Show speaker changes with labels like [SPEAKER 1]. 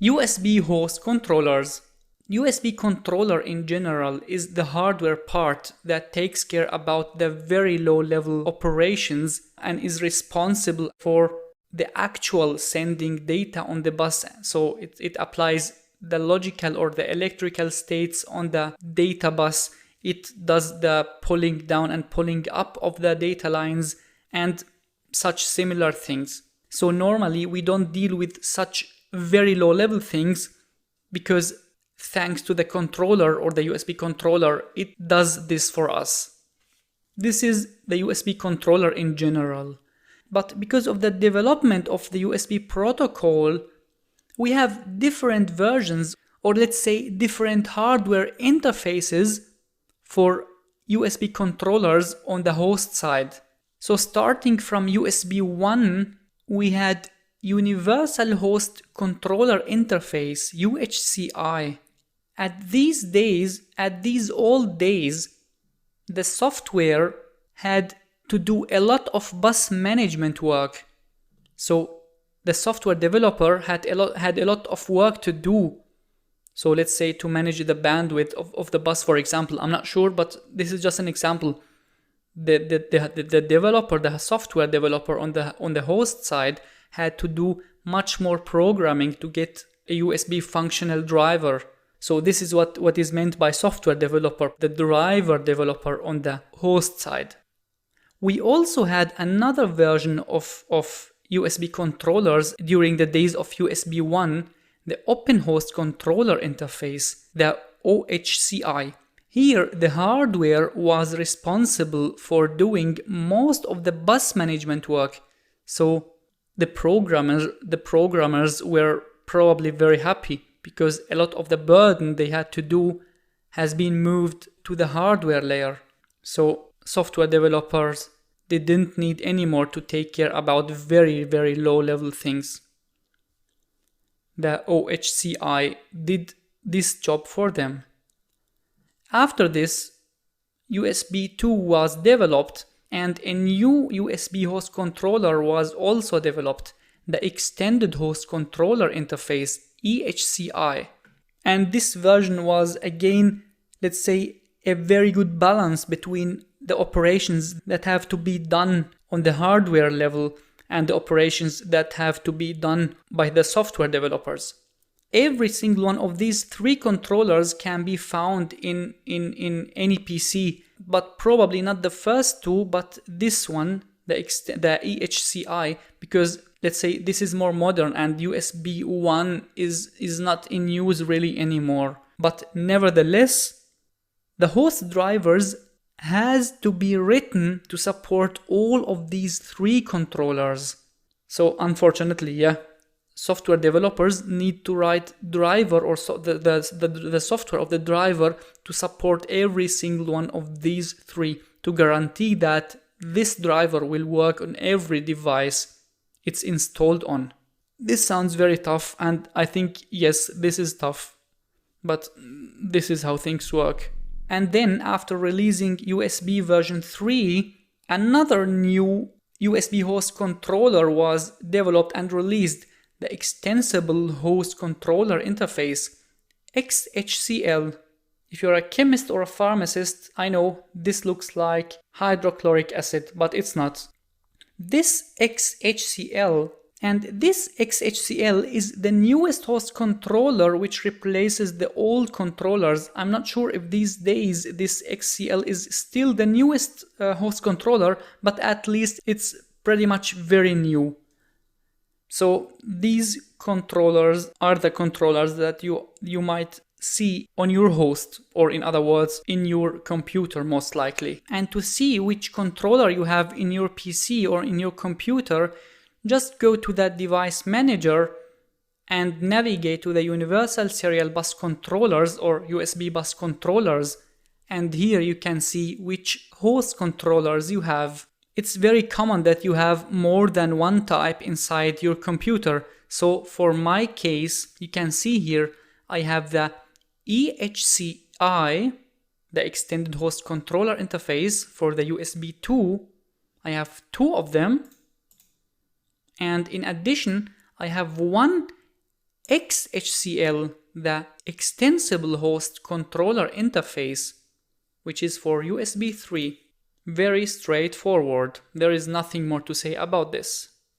[SPEAKER 1] USB host controllers. USB controller in general is the hardware part that takes care about the very low level operations and is responsible for the actual sending data on the bus. So it applies the logical or the electrical states on the data bus. It does the pulling down and pulling up of the data lines and such similar things. So normally we don't deal with such very low level things because thanks to the controller or the USB controller, it does this for us. This is the USB controller in general. But because of the development of the USB protocol, we have different versions, or let's say different hardware interfaces for USB controllers on the host side. So starting from USB 1, we had Universal Host Controller Interface, UHCI. At these old days, the software had to do a lot of bus management work. So the software developer had a lot of work to do. So let's say to manage the bandwidth of the bus, for example. I'm not sure, but this is just an example. The developer, the software developer on the host side had to do much more programming to get a USB functional driver. So this is what is meant by software developer, the driver developer on the host side. We also had another version of USB controllers during the days of USB 1, the Open Host Controller Interface, the OHCI. Here, the hardware was responsible for doing most of the bus management work. So the programmers were probably very happy because a lot of the burden they had to do has been moved to the hardware layer. So software developers, they didn't need anymore to take care about very, very low level things. The OHCI did this job for them. After this, USB 2 was developed and a new USB host controller was also developed, the Extended Host Controller Interface, EHCI. And this version was again, let's say, a very good balance between the operations that have to be done on the hardware level and the operations that have to be done by the software developers. Every single one of these three controllers can be found in any PC, but probably not the first two, but this one, the EHCI, because let's say this is more modern and USB 1 is not in use really anymore. But nevertheless, the host drivers has to be written to support all of these three controllers. So unfortunately, software developers need to write driver or the software of the driver to support every single one of these three to guarantee that this driver will work on every device it's installed on. This sounds very tough, and I think, yes, this is tough, but this is how things work. And then after releasing USB version 3, another new USB host controller was developed and released, the Extensible Host Controller Interface, XHCL. If you're a chemist or a pharmacist, I know this looks like hydrochloric acid, but it's not. This XHCL is the newest host controller which replaces the old controllers. I'm not sure if these days this XCL is still the newest host controller, but at least it's pretty much very new. So these controllers are the controllers that you might see on your host, or in other words, in your computer most likely. And to see which controller you have in your PC or in your computer, just go to that device manager and navigate to the Universal Serial Bus Controllers or USB Bus Controllers, and here you can see which host controllers you have. It's very common that you have more than one type inside your computer. So for my case, you can see here I have the EHCI, the Extended Host Controller Interface for the USB 2. I have two of them. And in addition, I have one XHCL, the Extensible Host Controller Interface, which is for USB 3. Very straightforward. There is nothing more to say about this.